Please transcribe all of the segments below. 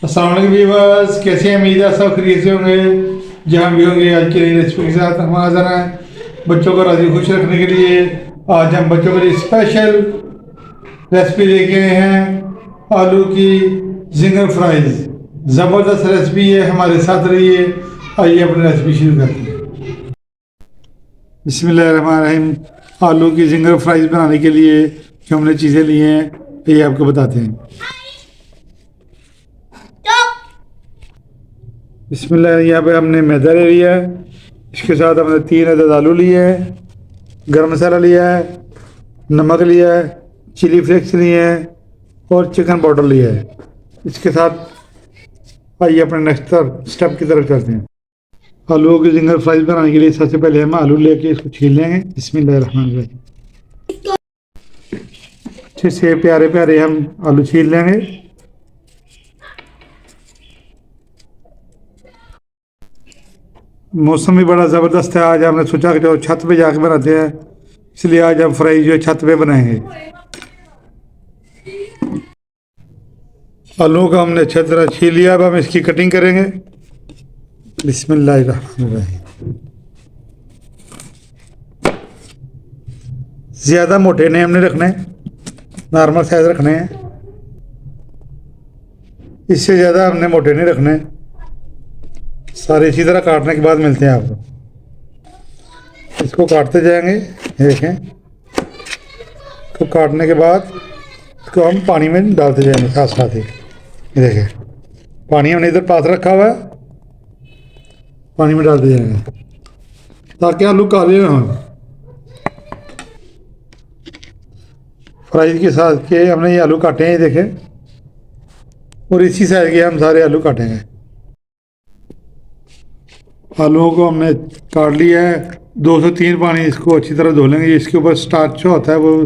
अस्सलाम वालेकुम व्यूअर्स, कैसे हैं? उम्मीद है सब खैरियत से होंगे। जहाँ भी होंगे आज की नई रेसिपी के साथ हम हाजिर हैं बच्चों को राजी खुश रखने के लिए। आज हम बच्चों के लिए स्पेशल रेसिपी लेके आए हैं, आलू की जिंगर फ्राइज। ज़बरदस्त रेसिपी है, हमारे साथ रहिए। आइए अपनी रेसिपी शुरू करते हैं। बिस्मिल्लाहिर्रहमानिर्रहीम। आलू की जिंगर फ्राइज बनाने के लिए जो हमने चीज़ें ली हैं ये आपको बताते हैं। बिस्मिल्लाह। यहाँ पे हमने मैदा ले लिया है, इसके साथ हमने 3 अदद आलू लिए हैं, गरम मसाला लिया है, नमक लिया है, चिली फ्लेक्स लिए हैं और चिकन पाउडर लिया है। इसके साथ आइए अपने नेक्स्ट स्टेप की तरफ चलते हैं। आलूओं की जिंगर फ्राइज बनाने के लिए सबसे पहले हम आलू लेके इसको छील लेंगे। बिस्मिल्लाहिर्रहमानिर्रहीम। अच्छे से प्यारे प्यारे हम आलू छील लेंगे। मौसम भी बड़ा ज़बरदस्त है, आज हमने सोचा कि जो छत पे जाके बनाते हैं, इसलिए आज हम फ्राई जो है छत पे बनाएंगे। आलूओं का हमने अच्छी तरह छील लिया, अब हम इसकी कटिंग करेंगे। बिस्मिल्लाहिर्रहमानिर्रहीम। ज़्यादा मोटे नहीं हमने रखने, नॉर्मल साइज़ रखने हैं, इससे ज़्यादा हमने मोटे नहीं रखने। सारे इसी तरह काटने के बाद मिलते हैं आपको। इसको काटते जाएंगे, देखें। तो काटने के बाद इसको हम पानी में डालते जाएंगे साथ साथ ही। ये देखें, पानी हमने इधर पास रखा हुआ है, पानी में डालते जाएंगे ताकि आलू काले ना हों। फ्राई के साथ के हमने ये आलू काटे हैं, ये देखें, और इसी साइज के हम सारे आलू काटेंगे। आलूओं को हमने काट लिया है, 2 से 3 पानी इसको अच्छी तरह धो लेंगे। इसके ऊपर स्टार्च जो होता है वो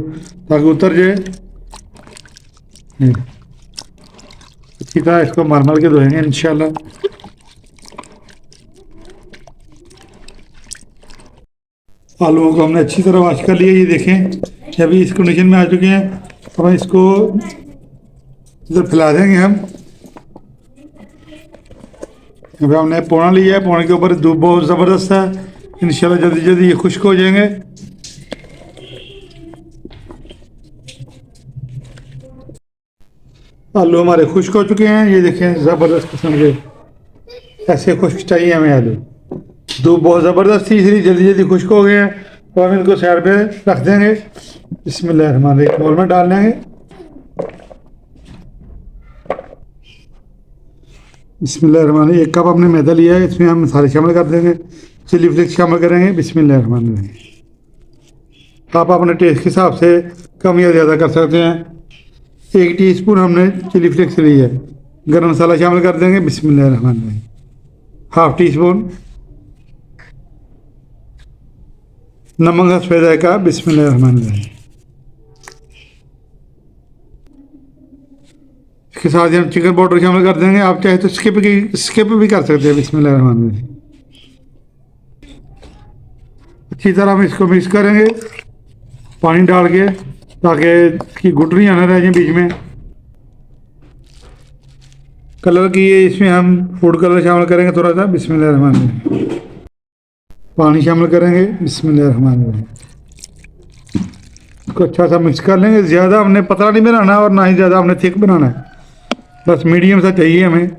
ताकि उतर जाए। अच्छी तरह इसको मार के धोएंगे इंशाल्लाह। आलूओं को हमने अच्छी तरह वॉश कर लिया, ये देखें कि अभी इस कंडीशन में आ चुके हैं। अब इसको इधर फैला देंगे हम। अभी हमने पौना लिया है, पौने के ऊपर धूप बहुत ज़बरदस्त है, इंशाल्लाह जल्दी जल्दी ये खुश्क हो जाएंगे। आलू हमारे खुश्क हो चुके हैं, ये देखें ज़बरदस्त किस्म के, ऐसे खुश्क चाहिए हमें आलू। धूप बहुत ज़बरदस्त थी इसलिए जल्दी जल्दी खुश्क हो गए हैं। तो हम इनको साइड पे रख देंगे। बिस्मिल्लाहिर्रहमानिर्रहीम। बोल में डाल लेंगे। बिस्मिल्लाहिर्रहमानिर्रहीम। 1 कप हमने मैदा लिया है, इसमें हम मसाले शामिल कर देंगे। चिली फ्लेक्स शामिल करेंगे। बिस्मिल्लाहिर्रहमानिर्रहीम। आप अपने टेस्ट के हिसाब से कम या ज़्यादा कर सकते हैं। 1 टीस्पून हमने चिली फ्लेक्स ली है। गरम मसाला शामिल कर देंगे। बिस्मिल्लाहिर्रहमानिर्रहीम। ½ टीस्पून नमक हस्बे जायका। बिस्मिल्लाहिर्रहमानिर्रहीम। इसके साथ ही हम चिकन पाउडर शामिल कर देंगे, आप चाहे तो स्किप भी कर सकते हैं। बिस्मिल्लाहिर्रहमानिर्रहीम। अच्छी तरह हम इसको मिक्स करेंगे पानी डाल के, ताकि इसकी गुठलियाँ ना रह जाए बीच में। कलर की ये इसमें हम फूड कलर शामिल करेंगे थोड़ा सा। बिस्मिल्लाहिर्रहमानिर्रहीम। पानी शामिल करेंगे। बिस्मिल्लाहिर्रहमानिर्रहीम। इसको अच्छा सा मिक्स कर लेंगे। ज़्यादा हमने पतला नहीं बनाना और ना ही ज़्यादा हमने थिक बनाना है, बस मीडियम सा चाहिए हमें।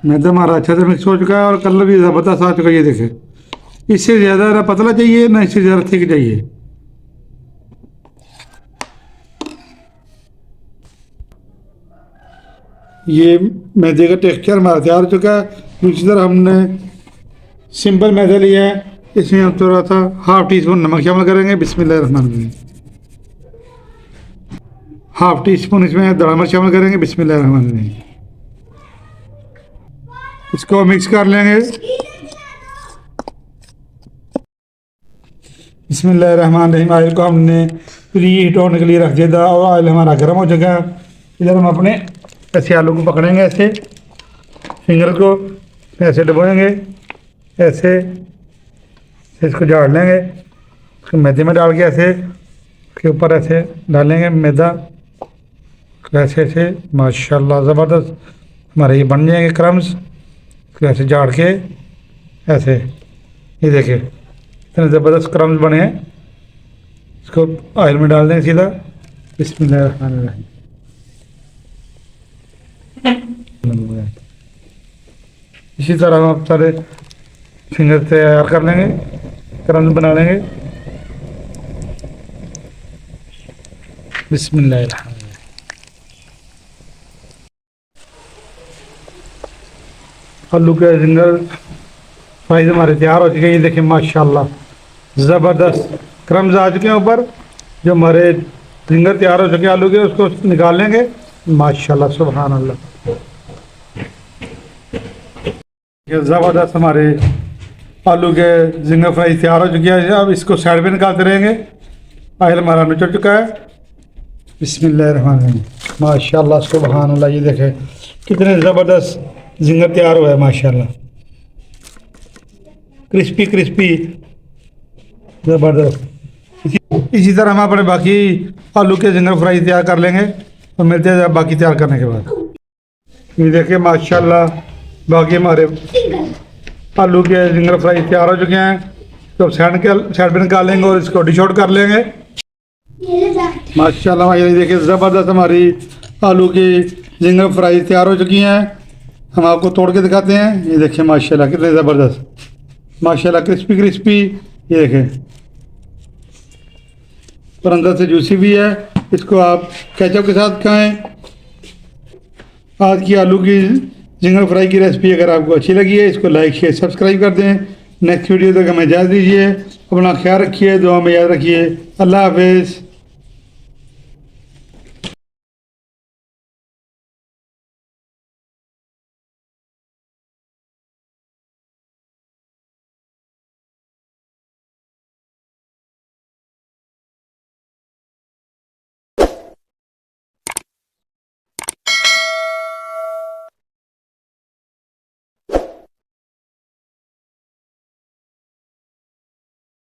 मैदा हमारा अच्छा से मिक्स हो चुका है और कलर भी ज़बरदस्त आ चुका है, ये देखें। इससे ज़्यादा ना पतला चाहिए ना इससे ज़्यादा थिक चाहिए। ये मैदे का टेक्सचर हमारा तैयार हो चुका है। दूसरी तरह हमने सिंपल मैदा लिया है, इसमें हम थोड़ा सा ½ टीस्पून नमक शामिल करेंगे। बिस्मिल्लाहिर्रहमानिर्रहीम। ½ टीस्पून इसमें दड़ा मिर्च शामिल करेंगे। बिस्मिल्लाहिर्रहमानिर्रहीम। इसको मिक्स कर लेंगे। बिस्मिल्लाहिर्रहमानिर्रहीम। ऑयल को हमने प्री हीट होने के लिए रख दिया था और ऑयल हमारा गर्म हो चुका है। इधर हम अपने ऐसे आलू को पकड़ेंगे, ऐसे फिंगर को ऐसे डबोएंगे, ऐसे इसको झाड़ लेंगे। इसको मैदे में डाल के ऐसे उसके ऊपर ऐसे डालेंगे मैदा। ऐसे ऐसे माशाल्लाह ज़बरदस्त हमारे ये बन जाएंगे क्रम्स। इसको ऐसे झाड़ के ऐसे, ये देखिए इतने ज़बरदस्त क्रम्स बने हैं। इसको ऑयल में डाल दें सीधा। बिस्मिल्लाहिर्रहमानिर्रहीम। इसी तरह हम आप सारे फिंगर तैयार कर लेंगे, क्रम्स बना लेंगे। बिस्मिल्लाहिर्रहमानिर्रहीम। आलू के फिंगर फ्राइज हमारे तैयार हो चुके हैं। ये देखिए माशाल्लाह ज़बरदस्त क्रम्स आ चुके हैं ऊपर। जो हमारे फिंगर तैयार हो चुके हैं आलू के, उसको निकाल लेंगे। माशाल्लाह सुभान अल्लाह, ये ज़बरदस्त हमारे आलू के जिंगर फ्राई तैयार हो चुकी है। अब इसको साइड पे निकालते रहेंगे। ऑयल हमारा निकल चुका है। बिस्मिल्लाहिर्रहमानिर्रहीम। माशाल्लाह सुभान अल्लाह, ये देखें कितने ज़बरदस्त जिंगर तैयार हुआ है माशाल्लाह, क्रिस्पी क्रिस्पी ज़बरदस्त। इसी तरह हम अपने बाकी आलू के जिंगर फ्राई तैयार कर लेंगे और मिलते हैं बाकी तैयार करने के बाद। ये देखिए माशाल्लाह बाकी हमारे आलू के जिंगर फ्राई तैयार हो चुके हैं। तो साइड पे निकाल लेंगे और इसको डिश आउट कर लेंगे। माशाल्लाह ये देखिए ज़बरदस्त हमारी आलू की जिंगर फ्राई तैयार हो चुकी हैं। हम आपको तोड़ के दिखाते हैं। ये देखिए माशाल्लाह कितने ज़बरदस्त, माशाल्लाह क्रिस्पी क्रिस्पी। ये देखें और अंदर से जूसी भी है। इसको आप केचप के साथ खाएं। आज की आलू की जिंगर फ्राई की रेसिपी अगर आपको अच्छी लगी है, इसको लाइक शेयर सब्सक्राइब कर दें। नेक्स्ट वीडियो तक हमें इजाज़त दीजिए। अपना ख्याल रखिए, दुआ में याद रखिए। अल्लाह हाफिज़।